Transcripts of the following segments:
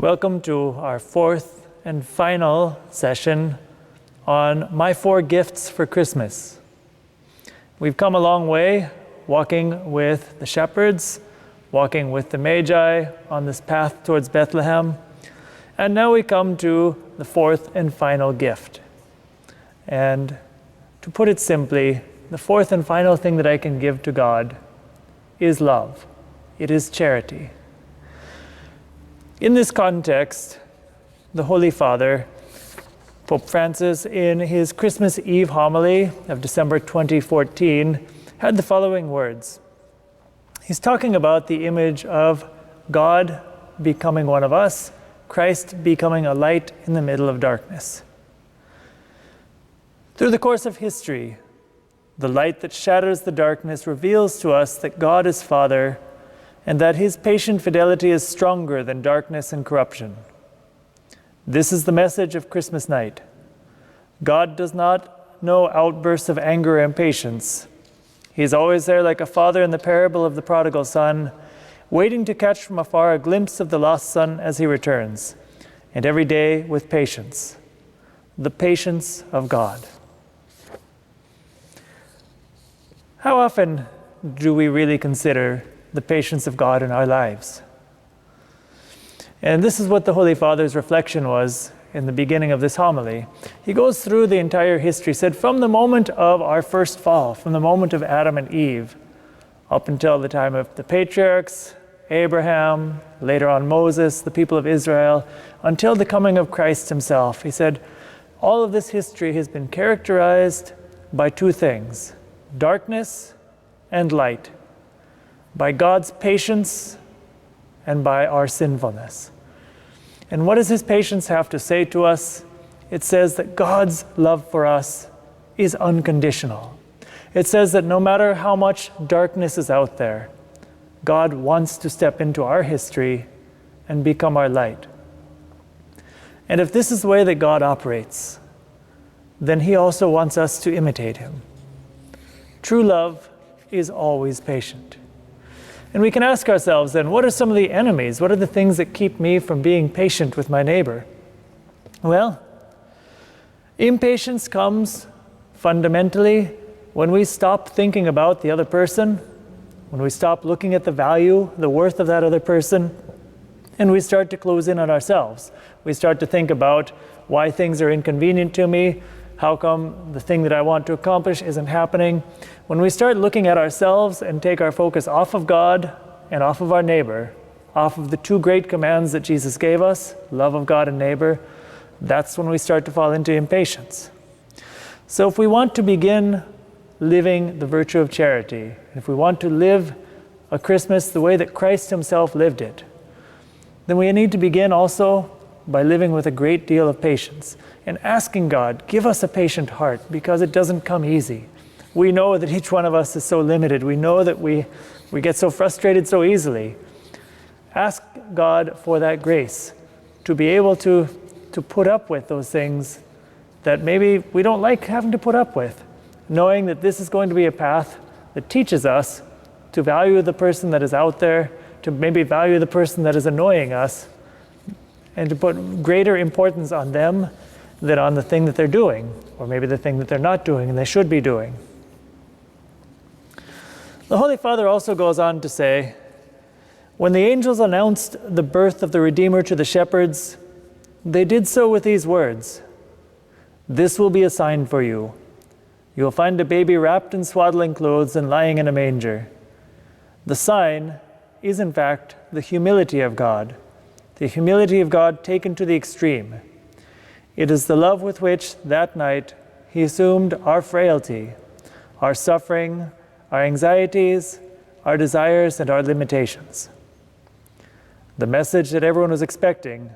Welcome to our fourth and final session on My 4 Gifts for Christmas. We've come a long way walking with the shepherds, walking with the Magi on this path towards Bethlehem, and now we come to the fourth and final gift. And to put it simply, the fourth and final thing that I can give to God is love. It is charity. In this context, the Holy Father, Pope Francis, in his Christmas Eve homily of December 2014, had the following words. He's talking about the image of God becoming one of us, Christ becoming a light in the middle of darkness. Through the course of history, the light that shatters the darkness reveals to us that God is Father and that his patient fidelity is stronger than darkness and corruption. This is the message of Christmas night. God does not know outbursts of anger or impatience. He's always there like a father in the parable of the prodigal son, waiting to catch from afar a glimpse of the lost son as he returns, and every day with patience, the patience of God. How often do we really consider the patience of God in our lives? And this is what the Holy Father's reflection was in the beginning of this homily. He goes through the entire history, said from the moment of our first fall, from the moment of Adam and Eve, up until the time of the patriarchs, Abraham, later on Moses, the people of Israel, until the coming of Christ himself. He said, all of this history has been characterized by two things, darkness and light, by God's patience and by our sinfulness. And what does his patience have to say to us? It says that God's love for us is unconditional. It says that no matter how much darkness is out there, God wants to step into our history and become our light. And if this is the way that God operates, then he also wants us to imitate him. True love is always patient. And we can ask ourselves then, what are some of the enemies? What are the things that keep me from being patient with my neighbor? Well, impatience comes fundamentally when we stop thinking about the other person, when we stop looking at the value, the worth of that other person, and we start to close in on ourselves. We start to think about why things are inconvenient to me, how come the thing that I want to accomplish isn't happening? When we start looking at ourselves and take our focus off of God and off of our neighbor, off of the two great commands that Jesus gave us, love of God and neighbor, that's when we start to fall into impatience. So if we want to begin living the virtue of charity, if we want to live a Christmas the way that Christ himself lived it, then we need to begin also by living with a great deal of patience and asking God, give us a patient heart, because it doesn't come easy. We know that each one of us is so limited. We know that we get so frustrated so easily. Ask God for that grace to be able to put up with those things that maybe we don't like having to put up with, knowing that this is going to be a path that teaches us to value the person that is out there, to maybe value the person that is annoying us, and to put greater importance on them than on the thing that they're doing, or maybe the thing that they're not doing and they should be doing. The Holy Father also goes on to say, when the angels announced the birth of the Redeemer to the shepherds, they did so with these words, "This will be a sign for you. You will find a baby wrapped in swaddling clothes and lying in a manger." The sign is in fact the humility of God. The humility of God taken to the extreme. It is the love with which that night he assumed our frailty, our suffering, our anxieties, our desires, and our limitations. The message that everyone was expecting,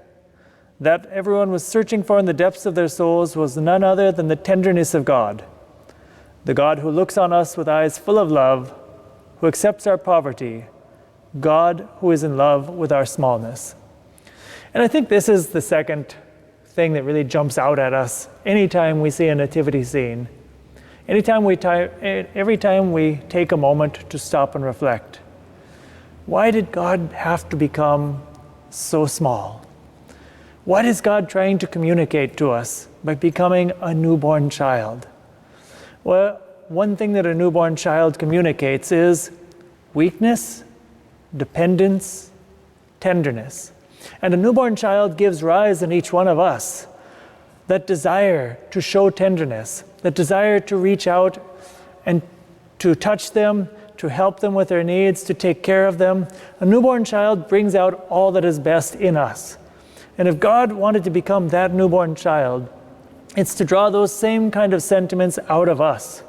that everyone was searching for in the depths of their souls, was none other than the tenderness of God, the God who looks on us with eyes full of love, who accepts our poverty, God who is in love with our smallness. And I think this is the second thing that really jumps out at us anytime we see a nativity scene. Every time we take a moment to stop and reflect. Why did God have to become so small? What is God trying to communicate to us by becoming a newborn child? Well, one thing that a newborn child communicates is weakness, dependence, tenderness. And a newborn child gives rise in each one of us that desire to show tenderness, that desire to reach out and to touch them, to help them with their needs, to take care of them. A newborn child brings out all that is best in us. And if God wanted to become that newborn child, it's to draw those same kind of sentiments out of us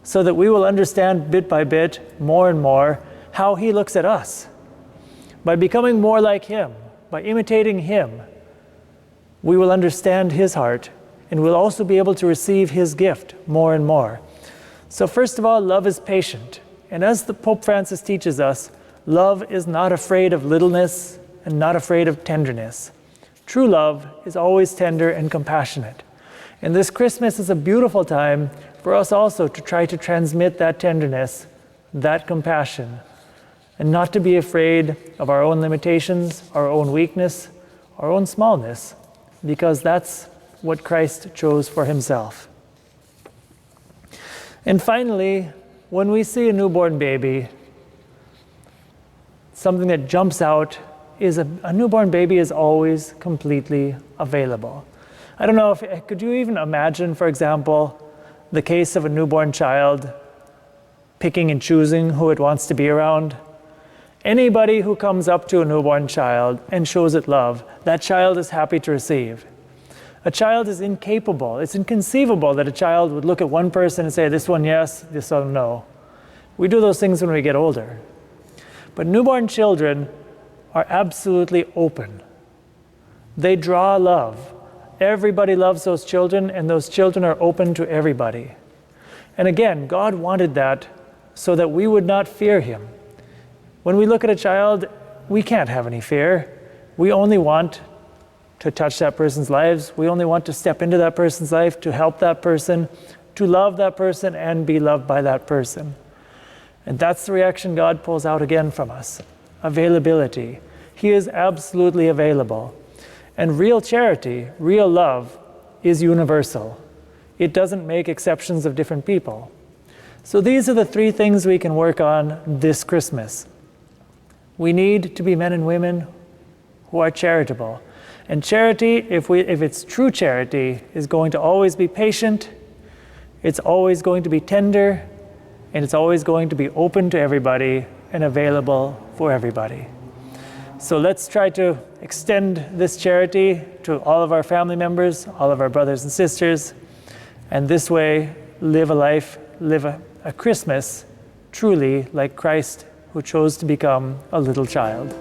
so that we will understand bit by bit, more and more, how He looks at us. By becoming more like Him, by imitating Him, we will understand His heart and we'll also be able to receive His gift more and more. So first of all, love is patient. And as the Pope Francis teaches us, love is not afraid of littleness and not afraid of tenderness. True love is always tender and compassionate. And this Christmas is a beautiful time for us also to try to transmit that tenderness, that compassion, and not to be afraid of our own limitations, our own weakness, our own smallness, because that's what Christ chose for Himself. And finally, when we see a newborn baby, something that jumps out is a newborn baby is always completely available. I don't know, could you even imagine, for example, the case of a newborn child picking and choosing who it wants to be around? Anybody who comes up to a newborn child and shows it love, that child is happy to receive. A child is incapable. It's inconceivable that a child would look at one person and say, this one yes, this one no. We do those things when we get older. But newborn children are absolutely open. They draw love. Everybody loves those children, and those children are open to everybody. And again, God wanted that so that we would not fear Him. When we look at a child, we can't have any fear. We only want to touch that person's lives. We only want to step into that person's life, to help that person, to love that person, and be loved by that person. And that's the reaction God pulls out again from us. Availability. He is absolutely available. And real charity, real love, is universal. It doesn't make exceptions of different people. So these are the three things we can work on this Christmas. We need to be men and women who are charitable. And charity, if it's true charity, is going to always be patient, it's always going to be tender, and it's always going to be open to everybody and available for everybody. So let's try to extend this charity to all of our family members, all of our brothers and sisters, and this way live a life, live a Christmas truly like Christ, who chose to become a little child.